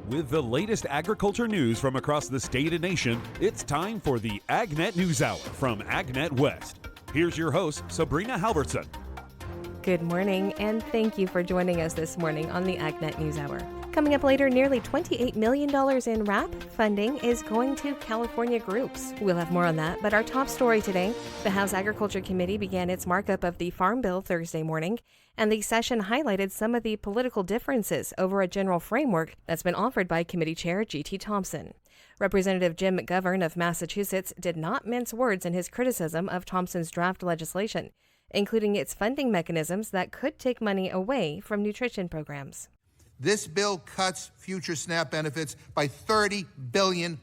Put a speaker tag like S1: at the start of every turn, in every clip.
S1: With the latest agriculture news from across the state and nation, it's time for the AgNet News Hour from AgNet West. Here's your host, Sabrina Halvorson.
S2: Good morning, and thank you for joining us this morning on the AgNet News Hour. Coming up later, nearly $28 million in RAPP funding is going to California groups. We'll have more on that, but our top story today, the House Agriculture Committee began its markup of the Farm Bill Thursday morning, and the session highlighted some of the political differences over a general framework that's been offered by Committee Chair G.T. Thompson. Representative Jim McGovern of Massachusetts did not mince words in his criticism of Thompson's draft legislation, including its funding mechanisms that could take money away from nutrition programs.
S3: This bill cuts future SNAP benefits by $30 billion.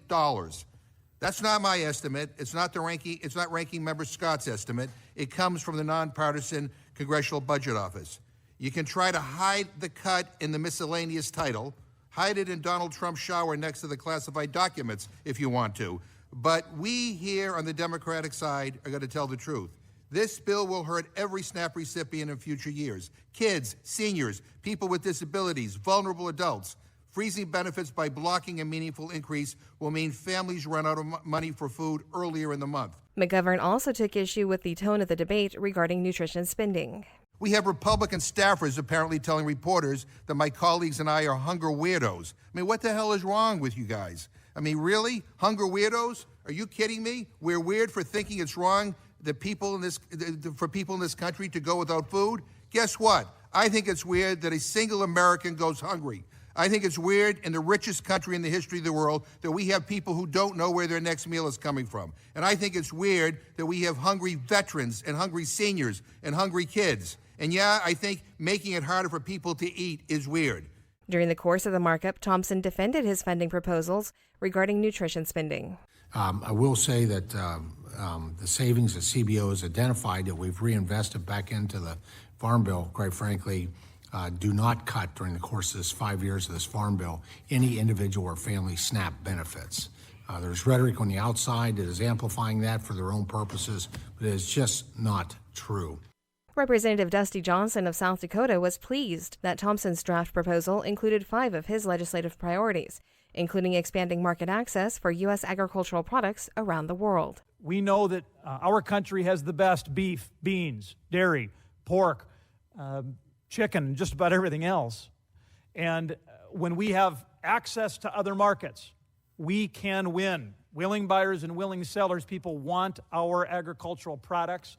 S3: That's not my estimate. It's not Ranking Member Scott's estimate. It comes from the nonpartisan Congressional Budget Office. You can try to hide the cut in the miscellaneous title, hide it in Donald Trump's shower next to the classified documents if you want to. But we here on the Democratic side are going to tell the truth. This bill will hurt every SNAP recipient in future years. Kids, seniors, people with disabilities, vulnerable adults. Freezing benefits by blocking a meaningful increase will mean families run out of money for food earlier in the month.
S2: McGovern also took issue with the tone of the debate regarding nutrition spending.
S3: We have Republican staffers apparently telling reporters that my colleagues and I are hunger weirdos. I mean, what the hell is wrong with you guys? I mean, really? Hunger weirdos? Are you kidding me? We're weird for thinking it's wrong for people in this country to go without food? Guess what? I think it's weird that a single American goes hungry. I think it's weird in the richest country in the history of the world that we have people who don't know where their next meal is coming from. And I think it's weird that we have hungry veterans and hungry seniors and hungry kids. And yeah, I think making it harder for people to eat is weird.
S2: During the course of the markup, Thompson defended his funding proposals regarding nutrition spending.
S4: I will say that the savings that CBO has identified that we've reinvested back into the Farm Bill, quite frankly, do not cut during the course of this 5 years of this Farm Bill any individual or family SNAP benefits. There's rhetoric on the outside that is amplifying that for their own purposes, but it is just not true.
S2: Representative Dusty Johnson of South Dakota was pleased that Thompson's draft proposal included 5 of his legislative priorities, including expanding market access for U.S. agricultural products around the world.
S5: We know that our country has the best beef, beans, dairy, pork, chicken, just about everything else. And when we have access to other markets, we can win. Willing buyers and willing sellers, people want our agricultural products.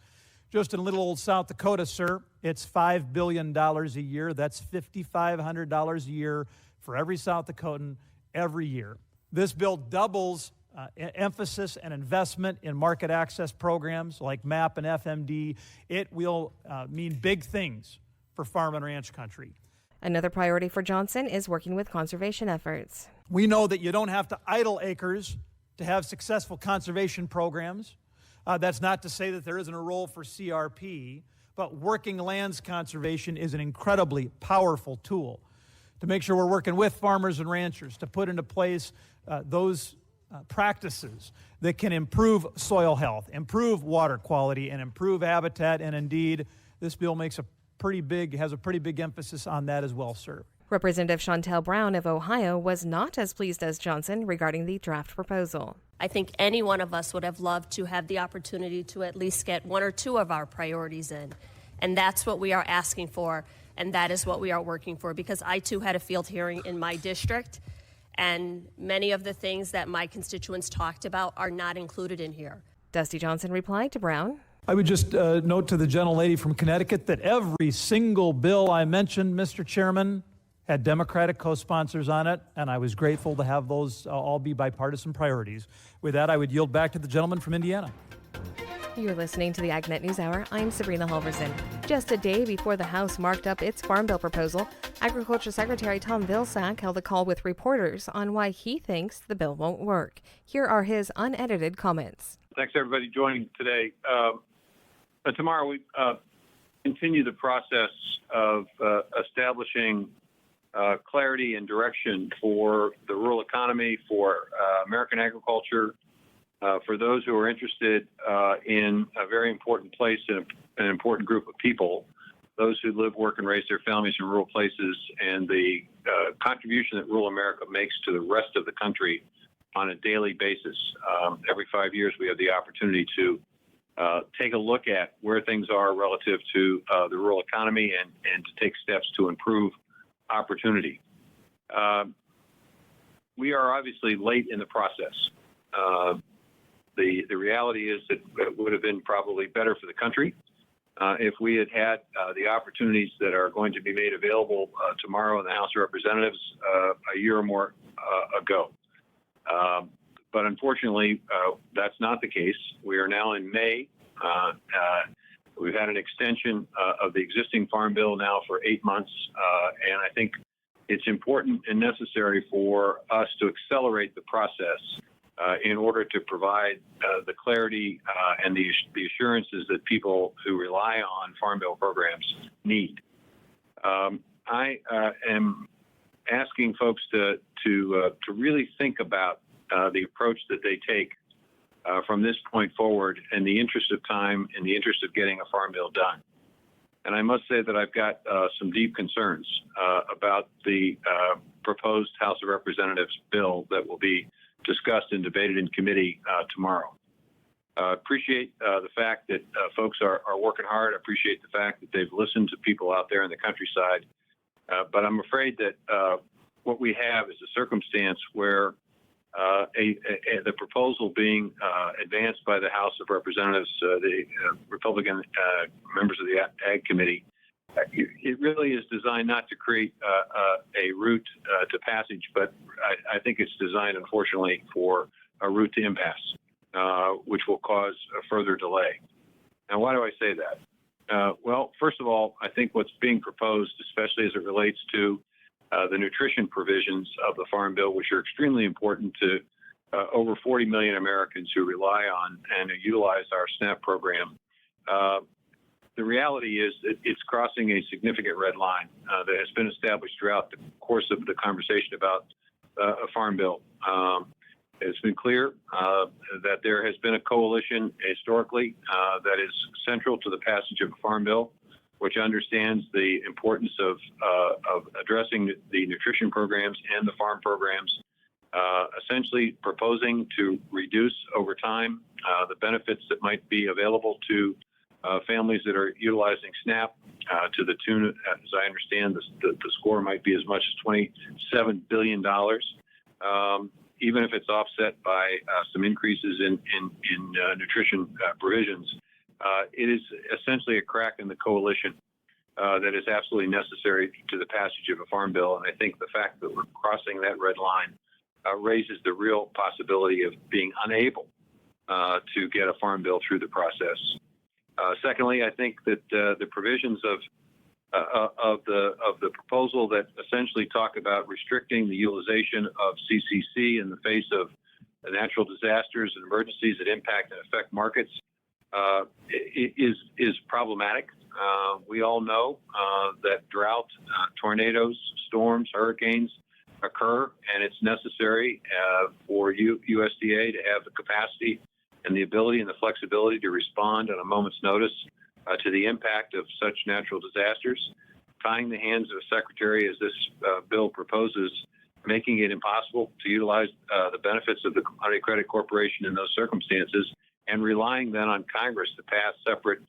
S5: Just in little old South Dakota, sir, it's $5 billion a year. That's $5,500 a year for every South Dakotan every year. This bill doubles emphasis and investment in market access programs like MAP and FMD. It will mean big things for farm and ranch country.
S2: Another priority for Johnson is working with conservation efforts.
S5: We know that you don't have to idle acres to have successful conservation programs. That's not to say that there isn't a role for CRP, but working lands conservation is an incredibly powerful tool to make sure we're working with farmers and ranchers to put into place those practices that can improve soil health, improve water quality, and improve habitat. And indeed, this bill has a pretty big emphasis on that as well, sir.
S2: Representative Chantel Brown of Ohio was not as pleased as Johnson regarding the draft proposal.
S6: I think any one of us would have loved to have the opportunity to at least get 1 or 2 of our priorities in. And that's what we are asking for, and that is what we are working for, because I too had a field hearing in my district, and many of the things that my constituents talked about are not included in here.
S2: Dusty Johnson replied to Brown.
S5: I would just note to the gentlelady from Connecticut that every single bill I mentioned, Mr. Chairman, had Democratic co-sponsors on it, and I was grateful to have those all be bipartisan priorities. With that, I would yield back to the gentleman from Indiana.
S2: You're listening to the AgNet News Hour. I'm Sabrina Halvorson. Just a day before the House marked up its Farm Bill proposal, Agriculture Secretary Tom Vilsack held a call with reporters on why he thinks the bill won't work. Here are his unedited comments.
S7: Thanks, everybody, joining today. Tomorrow we continue the process of establishing clarity and direction for the rural economy, for American agriculture, for those who are interested in a very important place in an important group of people. those who live, work, and raise their families in rural places, and the contribution that rural America makes to the rest of the country on a daily basis. Every 5 years, we have the opportunity to take a look at where things are relative to the rural economy and to take steps to improve opportunity. We are obviously late in the process. The reality is that it would have been probably better for the country if we had had the opportunities that are going to be made available tomorrow in the House of Representatives a year or more ago. But unfortunately, that's not the case. We are now in May. We've had an extension of the existing Farm Bill now for 8 months, and I think it's important and necessary for us to accelerate the process in order to provide the clarity and the assurances that people who rely on Farm Bill programs need. I am asking folks to really think about the approach that they take from this point forward in the interest of time, in the interest of getting a Farm Bill done. And I must say that I've got some deep concerns about the proposed House of Representatives bill that will be discussed and debated in committee tomorrow. Appreciate the fact that folks are working hard. I appreciate the fact that they've listened to people out there in the countryside. But I'm afraid that what we have is a circumstance where the proposal being advanced by the House of Representatives, the Republican members of the Ag Committee, it really is designed not to create a route to passage, but I think it's designed, unfortunately, for a route to impasse, which will cause a further delay. Now, why do I say that? Well, first of all, I think what's being proposed, especially as it relates to the nutrition provisions of the Farm Bill, which are extremely important to over 40 million Americans who rely on and utilize our SNAP program. The reality is that it's crossing a significant red line that has been established throughout the course of the conversation about a Farm Bill. It's been clear that there has been a coalition historically that is central to the passage of a Farm Bill, which understands the importance of addressing the nutrition programs and the farm programs, essentially proposing to reduce over time the benefits that might be available to families that are utilizing SNAP to the tune, as I understand, the score might be as much as $27 billion, even if it's offset by some increases in nutrition provisions. It is essentially a crack in the coalition that is absolutely necessary to the passage of a Farm Bill. And I think the fact that we're crossing that red line raises the real possibility of being unable to get a Farm Bill through the process. Secondly, I think that the provisions of the proposal that essentially talk about restricting the utilization of CCC in the face of natural disasters and emergencies that impact and affect markets is problematic. We all know that drought, tornadoes, storms, hurricanes occur, and it's necessary for USDA to have the capacity and the ability and the flexibility to respond on a moment's notice to the impact of such natural disasters. Tying the hands of a secretary, as this bill proposes, making it impossible to utilize the benefits of the Commodity Credit Corporation in those circumstances, and relying then on Congress to pass separate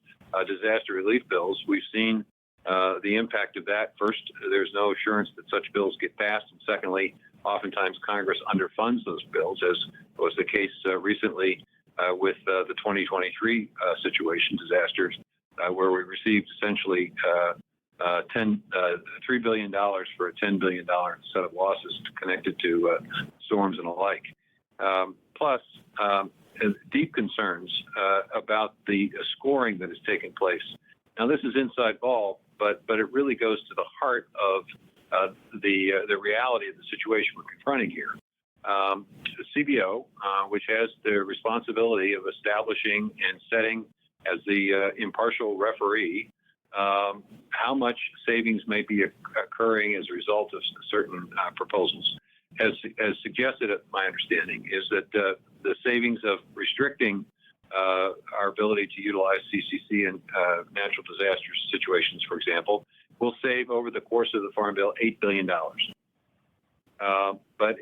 S7: disaster relief bills. We've seen the impact of that. First, there's no assurance that such bills get passed. And secondly, oftentimes Congress underfunds those bills, as was the case recently with the 2023 situation disasters, where we received essentially $3 billion for a $10 billion set of losses connected to storms and the like. Plus, deep concerns about the scoring that has taken place. Now, this is inside ball, but it really goes to the heart of the reality of the situation we're confronting here. The CBO, which has the responsibility of establishing and setting as the impartial referee how much savings may be occurring as a result of certain proposals, as suggested, my understanding is that the savings of restricting our ability to utilize CCC in natural disaster situations, for example, example, will save over the course of the Farm Bill $8 billion. But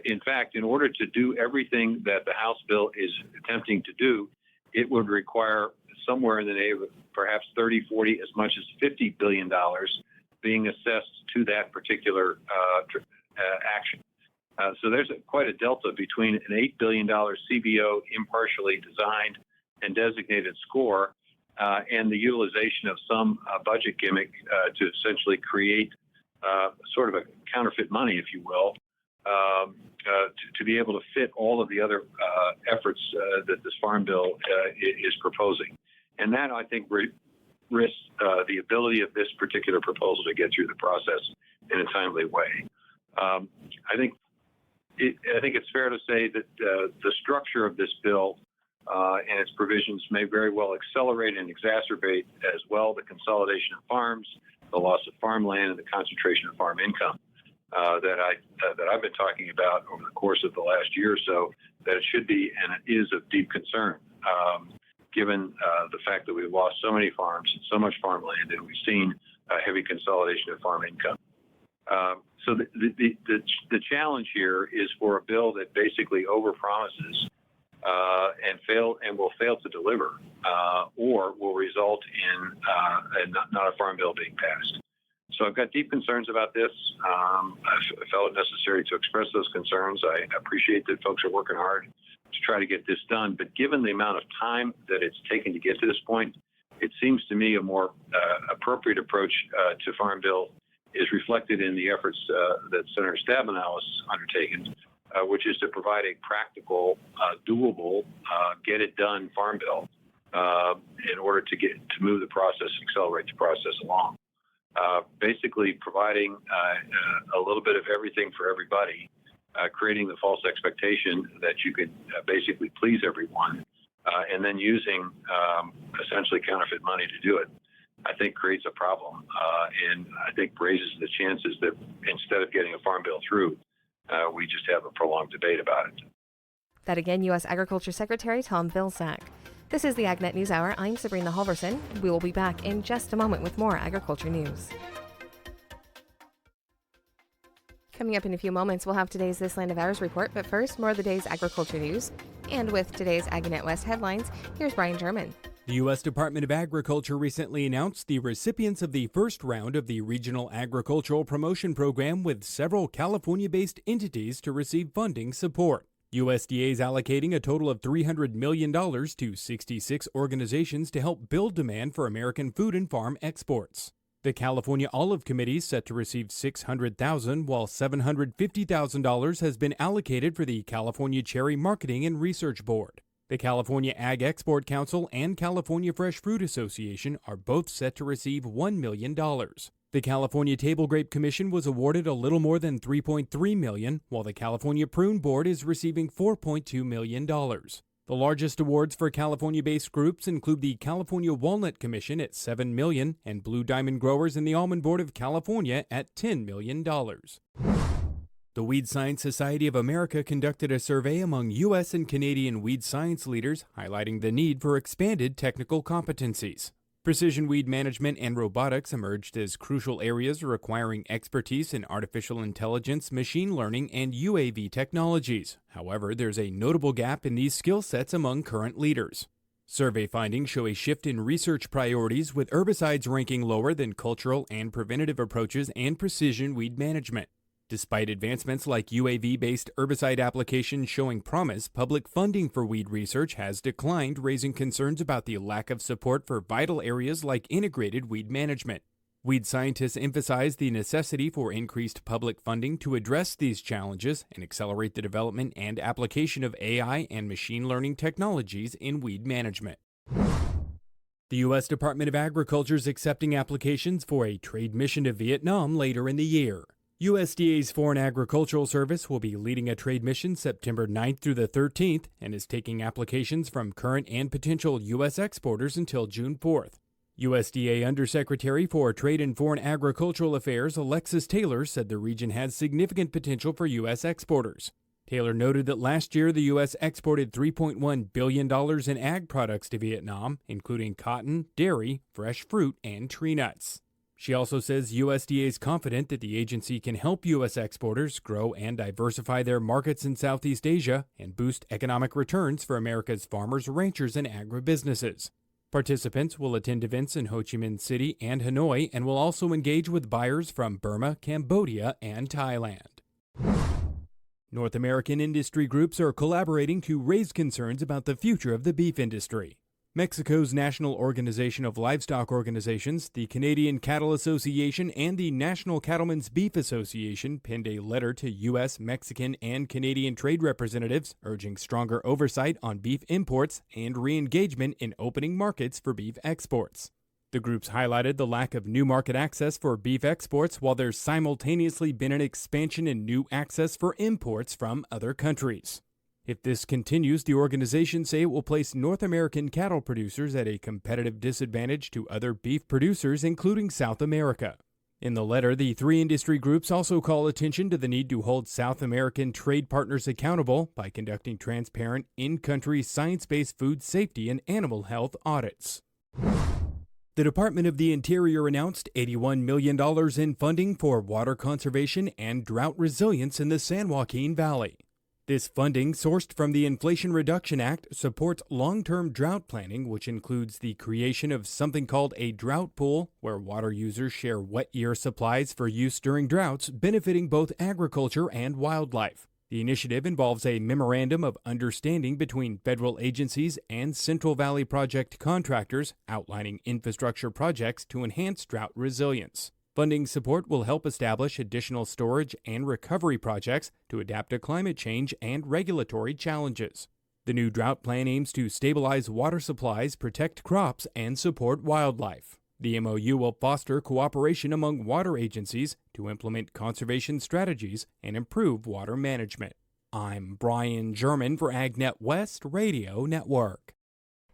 S7: in fact, in order to do everything that the House bill is attempting to do, it would require somewhere in the neighborhood of perhaps 30, 40, as much as $50 billion being assessed to that particular action. So there's quite a delta between an $8 billion CBO impartially designed and designated score and the utilization of some budget gimmick to essentially create sort of a counterfeit money, if you will, to be able to fit all of the other efforts that this Farm Bill is proposing. And that, I think, risks the ability of this particular proposal to get through the process in a timely way. I think it's fair to say that the structure of this bill and its provisions may very well accelerate and exacerbate as well the consolidation of farms, the loss of farmland, and the concentration of farm income that I've been talking about over the course of the last year or so, that it should be and it is of deep concern, given the fact that we've lost so many farms and so much farmland, and we've seen heavy consolidation of farm income. So the challenge here is for a bill that basically overpromises and will fail to deliver, or will result in not a farm bill being passed. So I've got deep concerns about this. I felt it necessary to express those concerns. I appreciate that folks are working hard to try to get this done, but given the amount of time that it's taken to get to this point, it seems to me a more appropriate approach to Farm Bill is reflected in the efforts that Senator Stabenow has undertaken, which is to provide a practical, doable, get-it-done Farm Bill in order to move the process, accelerate the process along. Basically providing a little bit of everything for everybody, creating the false expectation that you could basically please everyone, and then using essentially counterfeit money to do it, I think creates a problem, and I think raises the chances that instead of getting a Farm Bill through, we just have a prolonged debate about it.
S2: That again, U.S. Agriculture Secretary Tom Vilsack. This is the AgNet News Hour. I'm Sabrina Halvorson. We will be back in just a moment with more agriculture news. Coming up in a few moments, we'll have today's This Land of Ours report, but first, more of the day's agriculture news. And with today's AgNet West headlines, here's Brian German.
S8: The U.S. Department of Agriculture recently announced the recipients of the first round of the Regional Agricultural Promotion Program, with several California-based entities to receive funding support. USDA is allocating a total of $300 million to 66 organizations to help build demand for American food and farm exports. The California Olive Committee is set to receive $600,000, while $750,000 has been allocated for the California Cherry Marketing and Research Board. The California Ag Export Council and California Fresh Fruit Association are both set to receive $1 million. The California Table Grape Commission was awarded a little more than $3.3 million, while the California Prune Board is receiving $4.2 million. The largest awards for California-based groups include the California Walnut Commission at $7 million and Blue Diamond Growers and the Almond Board of California at $10 million. The Weed Science Society of America conducted a survey among U.S. and Canadian weed science leaders, highlighting the need for expanded technical competencies. Precision weed management and robotics emerged as crucial areas requiring expertise in artificial intelligence, machine learning, and UAV technologies. However, there's a notable gap in these skill sets among current leaders. Survey findings show a shift in research priorities, with herbicides ranking lower than cultural and preventative approaches and precision weed management. Despite advancements like UAV-based herbicide applications showing promise, public funding for weed research has declined, raising concerns about the lack of support for vital areas like integrated weed management. Weed scientists emphasize the necessity for increased public funding to address these challenges and accelerate the development and application of AI and machine learning technologies in weed management. The U.S. Department of Agriculture is accepting applications for a trade mission to Vietnam later in the year. USDA's Foreign Agricultural Service will be leading a trade mission September 9th through the 13th and is taking applications from current and potential U.S. exporters until June 4th. USDA Undersecretary for Trade and Foreign Agricultural Affairs Alexis Taylor said the region has significant potential for U.S. exporters. Taylor noted that last year the U.S. exported $3.1 billion in ag products to Vietnam, including cotton, dairy, fresh fruit, and tree nuts. She also says USDA is confident that the agency can help U.S. exporters grow and diversify their markets in Southeast Asia and boost economic returns for America's farmers, ranchers, and agribusinesses. Participants will attend events in Ho Chi Minh City and Hanoi and will also engage with buyers from Burma, Cambodia, and Thailand. North American industry groups are collaborating to raise concerns about the future of the beef industry. Mexico's National Organization of Livestock Organizations, the Canadian Cattle Association, and the National Cattlemen's Beef Association penned a letter to U.S., Mexican, and Canadian trade representatives urging stronger oversight on beef imports and re-engagement in opening markets for beef exports. The groups highlighted the lack of new market access for beef exports while there's simultaneously been an expansion in new access for imports from other countries. If this continues, the organizations say it will place North American cattle producers at a competitive disadvantage to other beef producers, including South America. In the letter, the three industry groups also call attention to the need to hold South American trade partners accountable by conducting transparent, in-country, science-based food safety and animal health audits. The Department of the Interior announced $81 million in funding for water conservation and drought resilience in the San Joaquin Valley. This funding, sourced from the Inflation Reduction Act, supports long-term drought planning, which includes the creation of something called a drought pool, where water users share wet year supplies for use during droughts, benefiting both agriculture and wildlife. The initiative involves a memorandum of understanding between federal agencies and Central Valley Project contractors outlining infrastructure projects to enhance drought resilience. Funding support will help establish additional storage and recovery projects to adapt to climate change and regulatory challenges. The new drought plan aims to stabilize water supplies, protect crops, and support wildlife. The MOU will foster cooperation among water agencies to implement conservation strategies and improve water management. I'm Brian German for AgNet West Radio Network.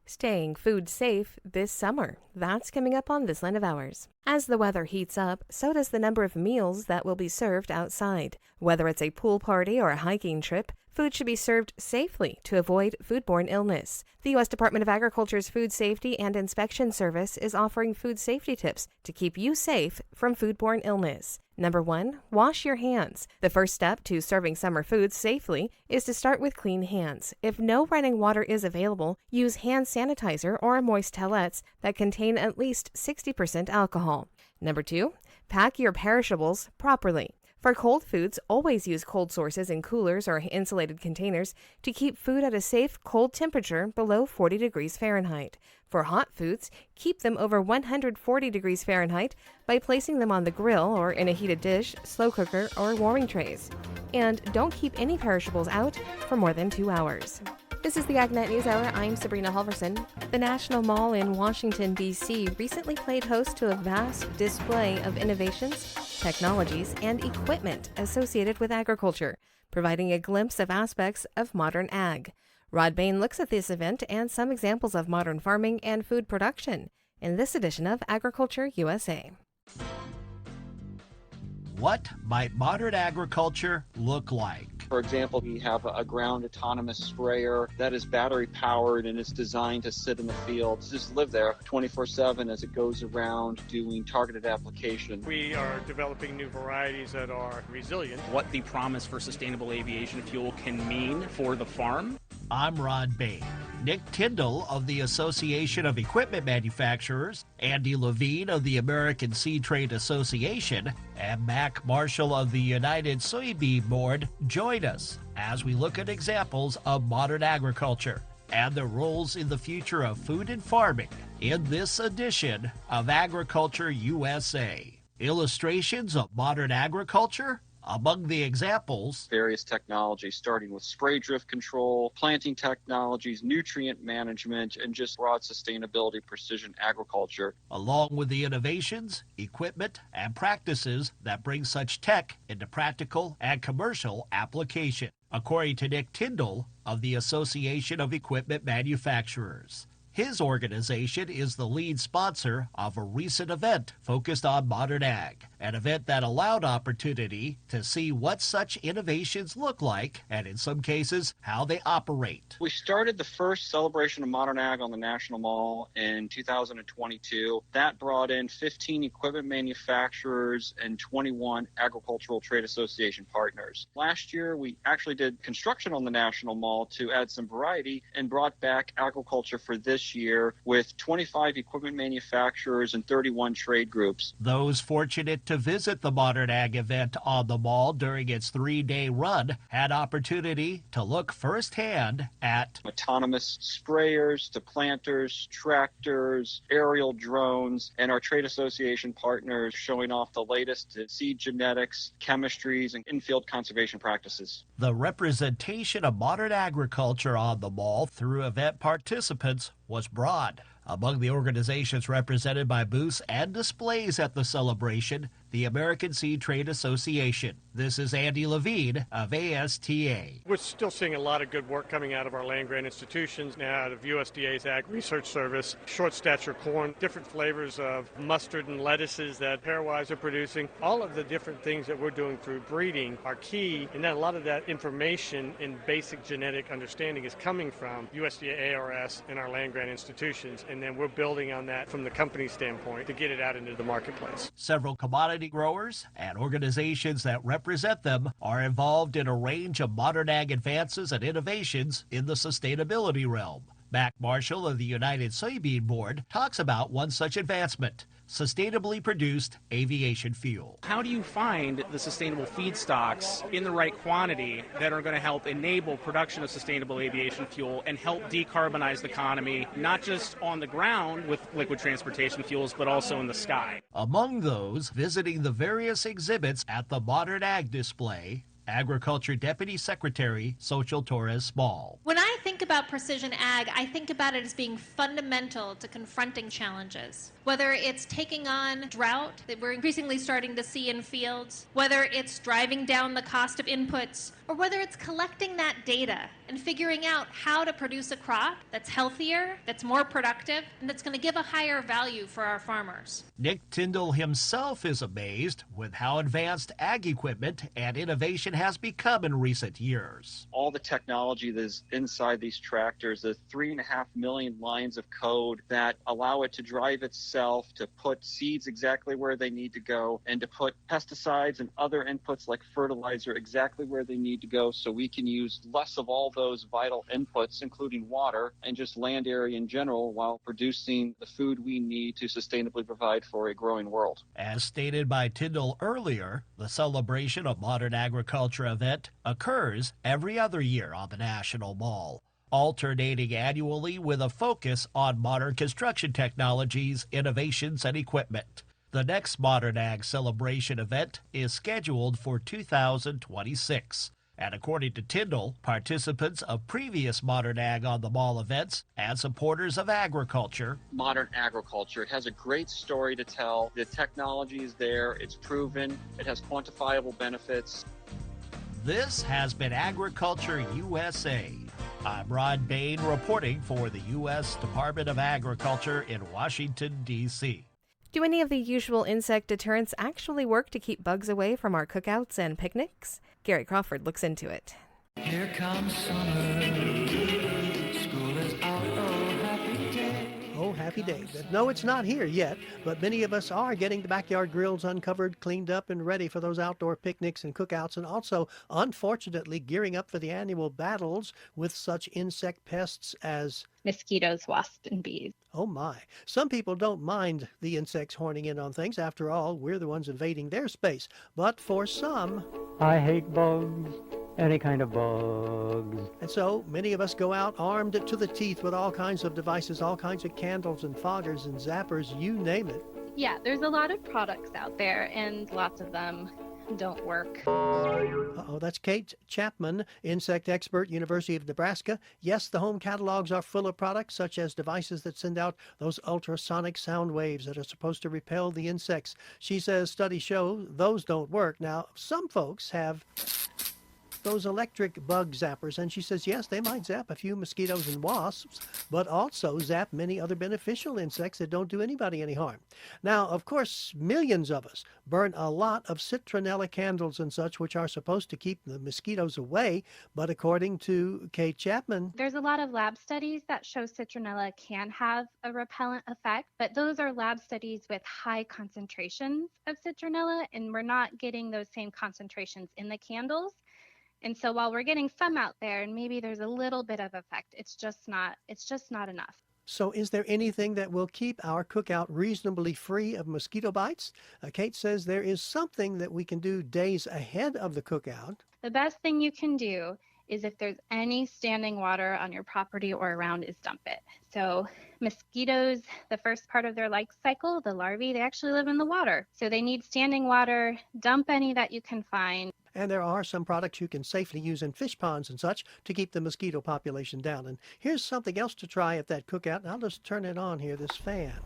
S2: Staying food safe this summer. That's coming up on This Land of Ours. As the weather heats up, so does the number of meals that will be served outside. Whether it's a pool party or a hiking trip, food should be served safely to avoid foodborne illness. The U.S. Department of Agriculture's Food Safety and Inspection Service is offering food safety tips to keep you safe from foodborne illness. Number 1, wash your hands. The first step to serving summer foods safely is to start with clean hands. If no running water is available, use hand sanitizer or moist towelettes that contain at least 60% alcohol. Number 2, pack your perishables properly. For cold foods, always use cold sources in coolers or insulated containers to keep food at a safe cold temperature below 40 degrees Fahrenheit. For hot foods, keep them over 140 degrees Fahrenheit by placing them on the grill or in a heated dish, slow cooker, or warming trays. And don't keep any perishables out for more than 2 hours. This is the AgNet News Hour. I'm Sabrina Halvorson. The National Mall in Washington, D.C. recently played host to a vast display of innovations, technologies, and equipment associated with agriculture, providing a glimpse of aspects of modern ag. Rod Bain looks at this event and some examples of modern farming and food production in this edition of Agriculture USA.
S9: What might modern agriculture look like?
S10: For example, we have a ground autonomous sprayer that is battery powered and is designed to sit in the field, just live there 24/7 as it goes around doing targeted application.
S11: We are developing new varieties that are resilient.
S12: What the promise for sustainable aviation fuel can mean for the farm.
S9: I'm Rod Bain. Nick Tyndall of the Association of Equipment Manufacturers, Andy Levine of the American Seed Trade Association, and Mac Marshall of the United Soybean Board join us as we look at examples of modern agriculture and the roles in the future of food and farming in this edition of Agriculture USA. Illustrations of modern agriculture. Among the examples,
S10: various technologies, starting with spray drift control, planting technologies, nutrient management, and just broad sustainability precision agriculture.
S9: Along with the innovations, equipment, and practices that bring such tech into practical and commercial application, according to Nick Tyndall of the Association of Equipment Manufacturers. His organization is the lead sponsor of a recent event focused on modern ag, an event that allowed opportunity to see what such innovations look like and, in some cases, how they operate.
S10: We started the first celebration of modern ag on the National Mall in 2022. That brought in 15 equipment manufacturers and 21 agricultural trade association partners. Last year, we actually did construction on the National Mall to add some variety and brought back agriculture for this year with 25 equipment manufacturers and 31 trade groups.
S9: Those fortunate to visit the Modern Ag event on the mall during its 3-day run had opportunity to look firsthand at
S10: autonomous sprayers to planters, tractors, aerial drones, and our trade association partners showing off the latest seed genetics, chemistries, and in-field conservation practices.
S9: The representation of modern agriculture on the mall through event participants was broad. Among the organizations represented by booths and displays at the celebration, the American Seed Trade Association. This is Andy Levine of ASTA.
S11: We're still seeing a lot of good work coming out of our land-grant institutions, now out of USDA's Ag Research Service, short stature corn, different flavors of mustard and lettuces that pairwise are producing. All of the different things that we're doing through breeding are key, and then a lot of that information and basic genetic understanding is coming from USDA ARS and our land-grant institutions, and then we're building on that from the company standpoint to get it out into the marketplace.
S9: Several commodity growers and organizations that represent them are involved in a range of modern ag advances and innovations in the sustainability realm. Mac Marshall of the United Soybean Board talks about one such advancement: sustainably produced aviation fuel.
S12: How do you find the sustainable feedstocks in the right quantity that are going to help enable production of sustainable aviation fuel and help decarbonize the economy, not just on the ground with liquid transportation fuels, but also in the sky?
S9: Among those visiting the various exhibits at the Modern Ag display, Agriculture Deputy Secretary Xochitl Torres Small.
S13: When I think about precision ag, I think about it as being fundamental to confronting challenges. Whether it's taking on drought that we're increasingly starting to see in fields, whether it's driving down the cost of inputs, or whether it's collecting that data and figuring out how to produce a crop that's healthier, that's more productive, and that's going to give a higher value for our farmers.
S9: Nick Tyndall himself is amazed with how advanced ag equipment and innovation has become in recent years.
S10: All the technology that is inside these tractors, the 3.5 million lines of code that allow it to drive itself, to put seeds exactly where they need to go, and to put pesticides and other inputs like fertilizer exactly where they need to go, so we can use less of all those vital inputs, including water and just land area in general, while producing the food we need to sustainably provide for a growing world.
S9: As stated by Tyndall earlier, the celebration of modern agriculture event occurs every other year on the National Mall, alternating annually with a focus on modern construction technologies, innovations, and equipment. The next Modern Ag Celebration event is scheduled for 2026. And according to Tyndall, participants of previous Modern Ag on the Mall events and supporters of agriculture.
S10: Modern agriculture, it has a great story to tell. The technology is there, it's proven, it has quantifiable benefits.
S9: This has been Agriculture USA. I'm Ron Bain reporting for the U.S. Department of Agriculture in Washington, D.C.
S2: Do any of the usual insect deterrents actually work to keep bugs away from our cookouts and picnics? Gary Crawford looks into it.
S14: Here comes summer. School is out. Oh, happy day.
S15: Oh, happy day. No, it's not here yet, but many of us are getting the backyard grills uncovered, cleaned up, and ready for those outdoor picnics and cookouts, and also, unfortunately, gearing up for the annual battles with such insect pests as
S16: mosquitoes, wasps, and bees.
S15: Oh my. Some people don't mind the insects horning in on things. After all, we're the ones invading their space. But for some,
S17: I hate bugs. Any kind of bugs.
S15: And so many of us go out armed to the teeth with all kinds of devices, all kinds of candles and foggers and zappers, you name it.
S16: Yeah, there's a lot of products out there, and lots of them don't work.
S15: Uh-oh, that's Kate Chapman, insect expert, University of Nebraska. Yes, the home catalogs are full of products such as devices that send out those ultrasonic sound waves that are supposed to repel the insects. She says studies show those don't work. Now, some folks have those electric bug zappers. And she says, yes, they might zap a few mosquitoes and wasps, but also zap many other beneficial insects that don't do anybody any harm. Now, of course, millions of us burn a lot of citronella candles and such, which are supposed to keep the mosquitoes away. But according to Kate Chapman,
S16: there's a lot of lab studies that show citronella can have a repellent effect, but those are lab studies with high concentrations of citronella, and we're not getting those same concentrations in the candles. And so while we're getting some out there, and maybe there's a little bit of effect, it's just not enough.
S15: So is there anything that will keep our cookout reasonably free of mosquito bites? Kate says there is something that we can do days ahead of the cookout.
S16: The best thing you can do is if there's any standing water on your property or around is dump it. So mosquitoes, the first part of their life cycle, the larvae, they actually live in the water. So they need standing water. Dump any that you can find.
S15: And there are some products you can safely use in fish ponds and such to keep the mosquito population down. And here's something else to try at that cookout. And I'll just turn it on here, this fan.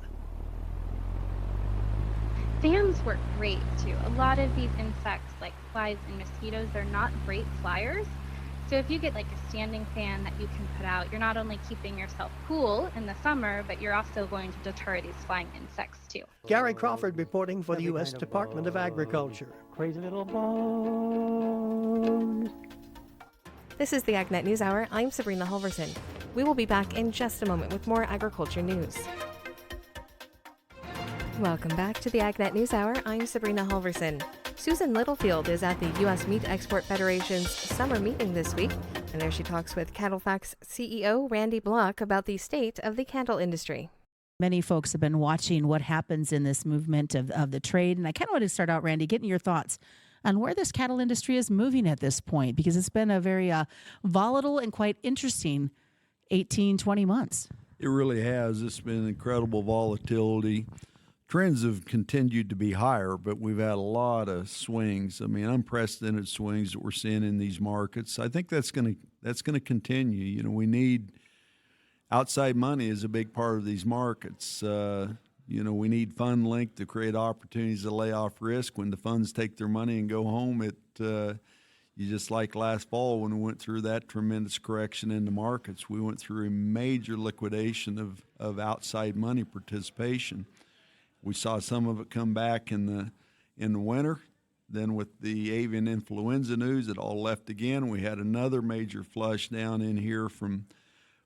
S16: Fans work great too. A lot of these insects like flies and mosquitoes, they're not great flyers. So if you get like a standing fan that you can put out, you're not only keeping yourself cool in the summer, but you're also going to deter these flying insects too.
S15: Gary Crawford reporting for the U.S. Department of Agriculture.
S17: Crazy little bugs.
S2: This is the AgNet News Hour. I'm Sabrina Halvorson. We will be back in just a moment with more agriculture news. Welcome back to the AgNet News Hour. I'm Sabrina Halvorson. Susan Littlefield is at the U.S. Meat Export Federation's summer meeting this week, and there she talks with CattleFacts CEO Randy Block about the state of the cattle industry.
S18: Many folks have been watching what happens in this movement of the trade, and I kind of want to start out, Randy, getting your thoughts on where this cattle industry is moving at this point, because it's been a very volatile and quite interesting 18, 20 months.
S19: It really has. It's been incredible volatility. Trends have continued to be higher, but we've had a lot of swings. I mean, unprecedented swings that we're seeing in these markets. I think that's going to continue. You know, we need outside money is a big part of these markets. You know, we need fund length to create opportunities to lay off risk. When the funds take their money and go home, you just like last fall when we went through that tremendous correction in the markets. We went through a major liquidation of outside money participation. We saw some of it come back in the winter. Then with the avian influenza news, it all left again. We had another major flush down in here from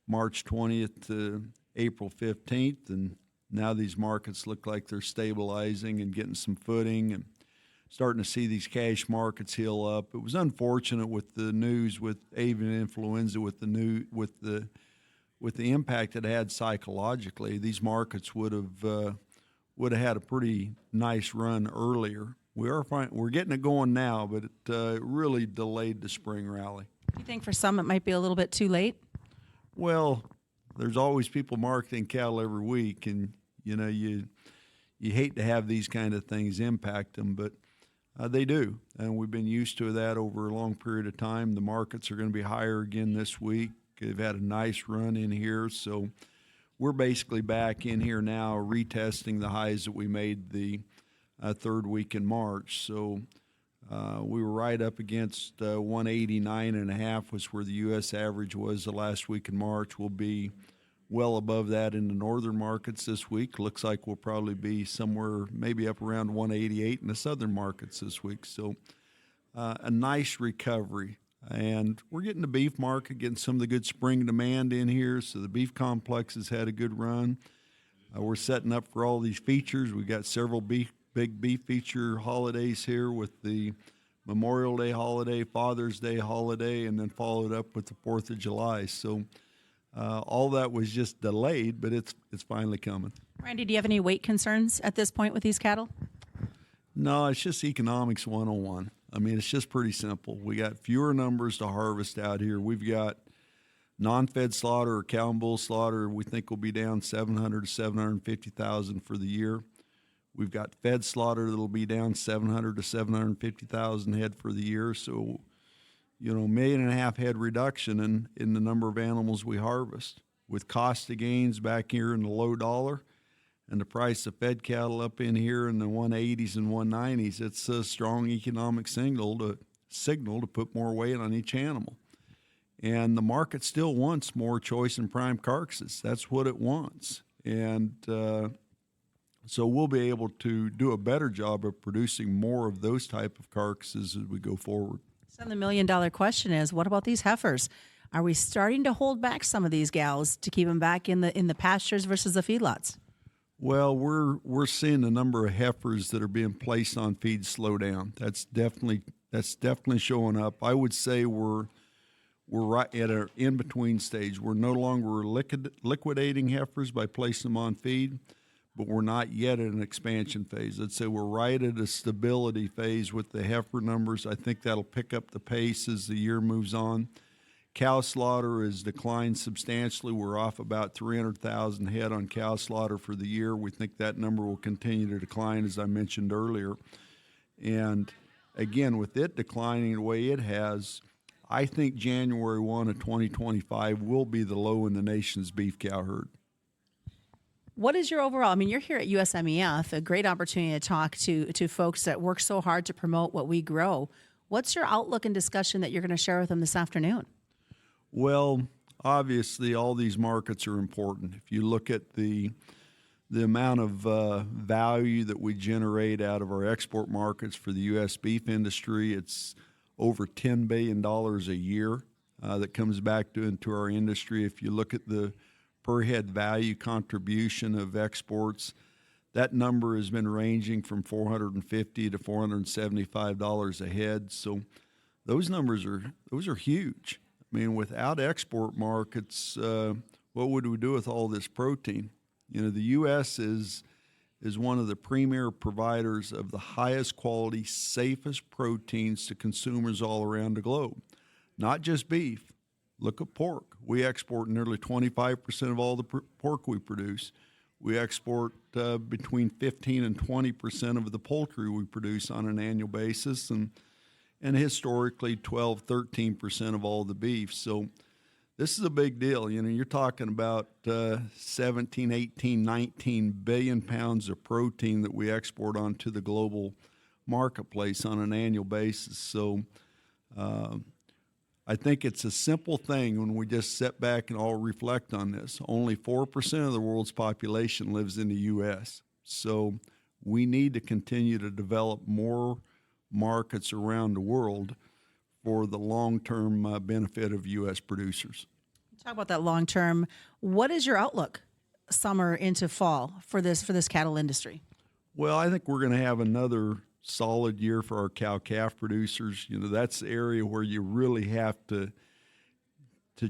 S19: March 20th to April 15th, and now these markets look like they're stabilizing and getting some footing and starting to see these cash markets heal up. It was unfortunate with the news with avian influenza, with the impact it had psychologically. These markets would have had a pretty nice run earlier. We're getting it going now, but it really delayed the spring rally.
S18: Do you think for some it might be a little bit too late?
S19: Well, there's always people marketing cattle every week, and you know you hate to have these kind of things impact them, but they do, and we've been used to that over a long period of time. The markets are going to be higher again this week. They've had a nice run in here, so we're basically back in here now retesting the highs that we made the third week in March. So we were right up against 189.5 was where the U.S. average was the last week in March. We'll be well above that in the northern markets this week. Looks like we'll probably be somewhere maybe up around 188 in the southern markets this week. So a nice recovery. And we're getting the beef market, getting some of the good spring demand in here. So the beef complex has had a good run. We're setting up for all these features. We've got several big beef feature holidays here with the Memorial Day holiday, Father's Day holiday, and then followed up with the 4th of July. So all that was just delayed, but it's finally coming.
S18: Randy, do you have any weight concerns at this point with these cattle?
S19: No, it's just economics 101. I mean, it's just pretty simple. We got fewer numbers to harvest out here. We've got non-fed slaughter or cow and bull slaughter. We think will be down 700 to 750,000 for the year. We've got fed slaughter that'll be down 700 to 750,000 head for the year. So, you know, 1.5 million head reduction in the number of animals we harvest. With cost of gains back here in the low dollar, and the price of fed cattle up in here in the 180s and 190s, it's a strong economic signal to signal to put more weight on each animal. And the market still wants more choice and prime carcasses. That's what it wants. And so we'll be able to do a better job of producing more of those type of carcasses as we go forward.
S18: So the $1 million question is, what about these heifers? Are we starting to hold back some of these gals to keep them back in the pastures versus the feedlots?
S19: Well, we're seeing the number of heifers that are being placed on feed slow down. That's definitely showing up. I would say we're right at an in-between stage. We're no longer liquidating heifers by placing them on feed, but we're not yet at an expansion phase. I'd say we're right at a stability phase with the heifer numbers. I think that'll pick up the pace as the year moves on. Cow slaughter has declined substantially. We're off about 300,000 head on cow slaughter for the year. We think that number will continue to decline, as I mentioned earlier. And again, with it declining the way it has, I think January 1 of 2025 will be the low in the nation's beef cow herd.
S18: What is your overall? I mean, you're here at USMEF, a great opportunity to talk to folks that work so hard to promote what we grow. What's your outlook and discussion that you're going to share with them this afternoon?
S19: Well, obviously, all these markets are important. If you look at the amount of value that we generate out of our export markets for the U.S. beef industry, it's over $10 billion a year that comes back into our industry. If you look at the per head value contribution of exports, that number has been ranging from $450 to $475 a head. So those numbers are huge. I mean, without export markets, what would we do with all this protein? You know, the U.S. is one of the premier providers of the highest quality, safest proteins to consumers all around the globe. Not just beef. Look at pork. We export nearly 25% of all the pork we produce. We export between 15 and 20% of the poultry we produce on an annual basis, and historically 12, 13% of all the beef. So this is a big deal. You know, you're talking about 17, 18, 19 billion pounds of protein that we export onto the global marketplace on an annual basis. So I think it's a simple thing when we just sit back and all reflect on this. Only 4% of the world's population lives in the U.S. So we need to continue to develop more markets around the world for the long-term benefit of U.S. producers.
S18: Talk about that long term. What is your outlook summer into fall for this cattle industry?
S19: Well, I think we're going to have another solid year for our cow-calf producers. You know, that's the area where you really have to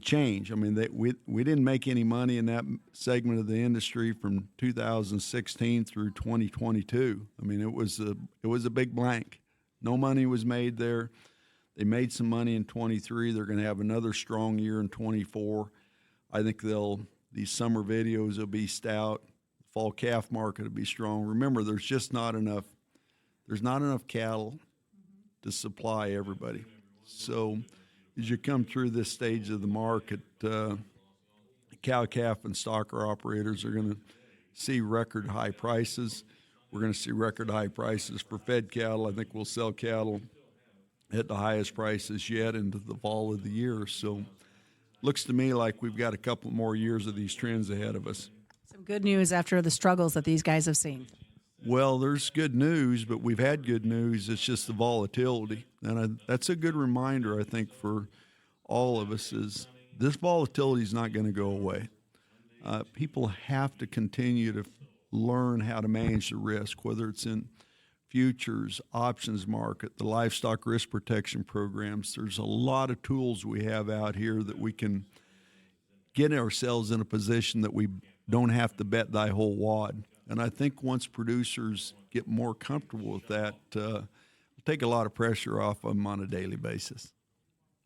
S19: change. I mean, we didn't make any money in that segment of the industry from 2016 through 2022. I mean, it was a big blank. No money was made there. They made some money in 23. They're going to have another strong year in 24. I think these summer videos will be stout. Fall calf market will be strong. Remember, there's just not enough. There's not enough cattle to supply everybody. So as you come through this stage of the market, cow, calf, and stocker operators are going to see record high prices. We're going to see record high prices for fed cattle. I think we'll sell cattle at the highest prices yet into the fall of the year. So looks to me like we've got a couple more years of these trends ahead of us.
S18: Some good news after the struggles that these guys have seen.
S19: Well, there's good news, but we've had good news. It's just the volatility. And that's a good reminder, I think, for all of us is this volatility is not going to go away. People have to continue to learn how to manage the risk, whether it's in futures, options market, the livestock risk protection programs. There's a lot of tools we have out here that we can get ourselves in a position that we don't have to bet thy whole wad. And I think once producers get more comfortable with that, it'll take a lot of pressure off of them on a daily basis.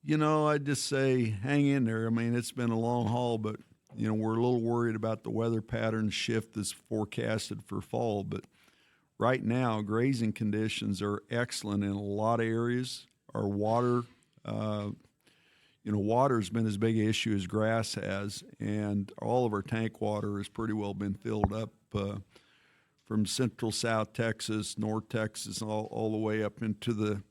S19: You know, I just say hang in there. I mean, it's been a long haul, but, you know, we're a little worried about the weather pattern shift that's forecasted for fall. But right now, grazing conditions are excellent in a lot of areas. Our water, water's been as big an issue as grass has, and all of our tank water has pretty well been filled up from central South Texas, North Texas, all the way up into the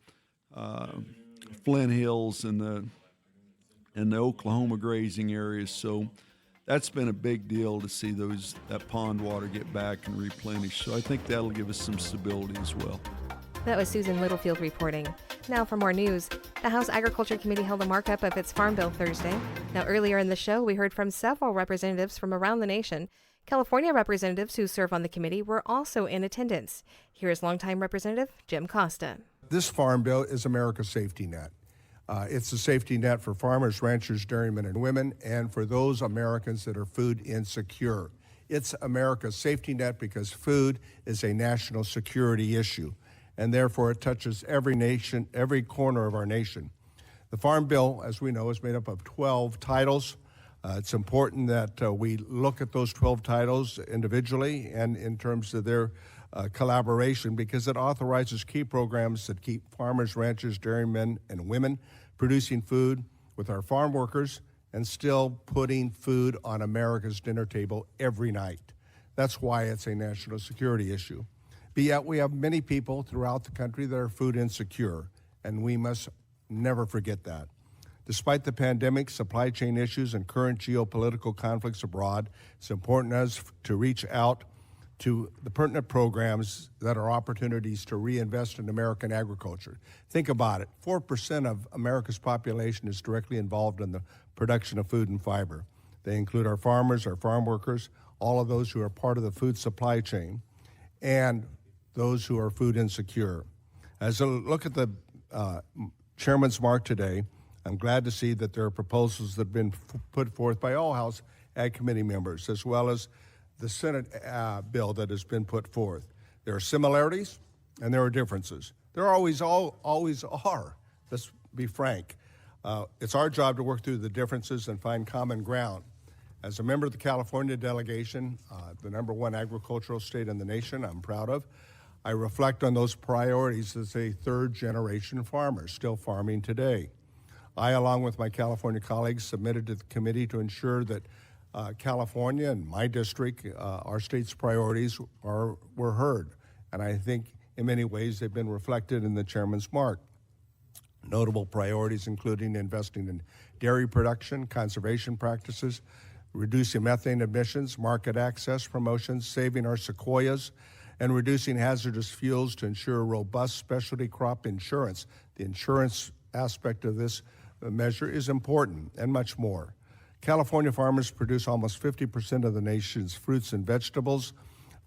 S19: Flint Hills and the Oklahoma grazing areas. So that's been a big deal to see that pond water get back and replenished. So I think that'll give us some stability as well.
S2: That was Susan Littlefield reporting. Now for more news. The House Agriculture Committee held a markup of its Farm Bill Thursday. Now earlier in the show, we heard from several representatives from around the nation. California representatives who serve on the committee were also in attendance. Here is longtime Representative Jim Costa.
S20: This Farm Bill is America's safety net. It's a safety net for farmers, ranchers, dairymen, and women, and for those Americans that are food insecure. It's America's safety net because food is a national security issue, and therefore it touches every nation, every corner of our nation. The Farm Bill, as we know, is made up of 12 titles. It's important that we look at those 12 titles individually and in terms of their collaboration, because it authorizes key programs that keep farmers, ranchers, dairymen, and women producing food with our farm workers and still putting food on America's dinner table every night. That's why it's a national security issue. But yet we have many people throughout the country that are food insecure, and we must never forget that. Despite the pandemic, supply chain issues, and current geopolitical conflicts abroad, it's important to us to reach out to the pertinent programs that are opportunities to reinvest in American agriculture. Think about it. 4% of America's population is directly involved in the production of food and fiber. They include our farmers, our farm workers, all of those who are part of the food supply chain, and those who are food insecure. As I look at the Chairman's Mark today, I'm glad to see that there are proposals that have been put forth by all House Ag Committee members, as well as the Senate bill that has been put forth. There are similarities and there are differences. There always are. Let's be frank. It's our job to work through the differences and find common ground. As a member of the California delegation, the #1 agricultural state in the nation, I'm proud of, I reflect on those priorities as a third-generation farmer still farming today. I, along with my California colleagues, submitted to the committee to ensure that California and my district, our state's priorities were heard. And I think in many ways they've been reflected in the Chairman's Mark. Notable priorities including investing in dairy production, conservation practices, reducing methane emissions, market access promotions, saving our sequoias, and reducing hazardous fuels to ensure robust specialty crop insurance. The insurance aspect of this measure is important, and much more. California farmers produce almost 50% of the nation's fruits and vegetables,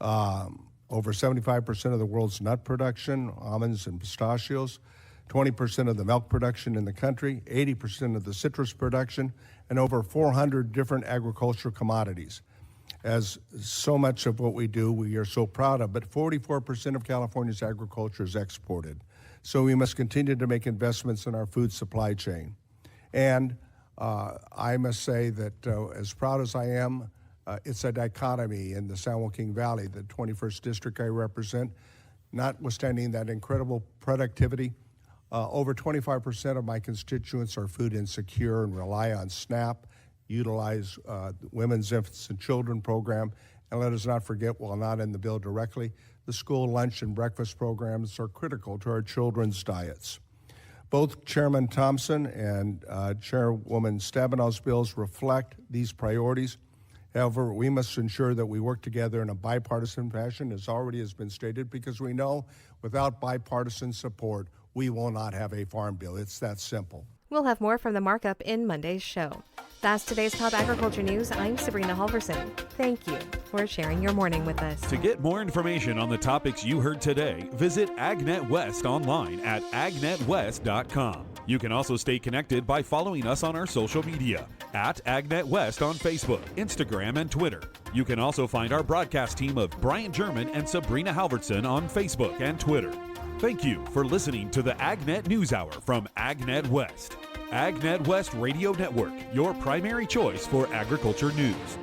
S20: over 75% of the world's nut production, almonds and pistachios, 20% of the milk production in the country, 80% of the citrus production, and over 400 different agricultural commodities. As so much of what we do, we are so proud of, but 44% of California's agriculture is exported. So we must continue to make investments in our food supply chain. And I must say that as proud as I am, it's a dichotomy in the San Joaquin Valley, the 21st district I represent. Notwithstanding that incredible productivity, over 25% of my constituents are food insecure and rely on SNAP, utilize Women's, Infants, and Children program, and let us not forget, while not in the bill directly, the school lunch and breakfast programs are critical to our children's diets. Both Chairman Thompson and Chairwoman Stabenow's bills reflect these priorities. However, we must ensure that we work together in a bipartisan fashion, as already has been stated, because we know without bipartisan support, we will not have a farm bill. It's that simple.
S2: We'll have more from the markup in Monday's show. That's today's top agriculture news. I'm Sabrina Halvorson. Thank you for sharing your morning with us.
S1: To get more information on the topics you heard today, visit AgNet West online at agnetwest.com. You can also stay connected by following us on our social media at AgNet West on Facebook, Instagram, and Twitter. You can also find our broadcast team of Brian German and Sabrina Halvorson on Facebook and Twitter. Thank you for listening to the AgNet News Hour from AgNet West. AgNet West Radio Network, your primary choice for agriculture news.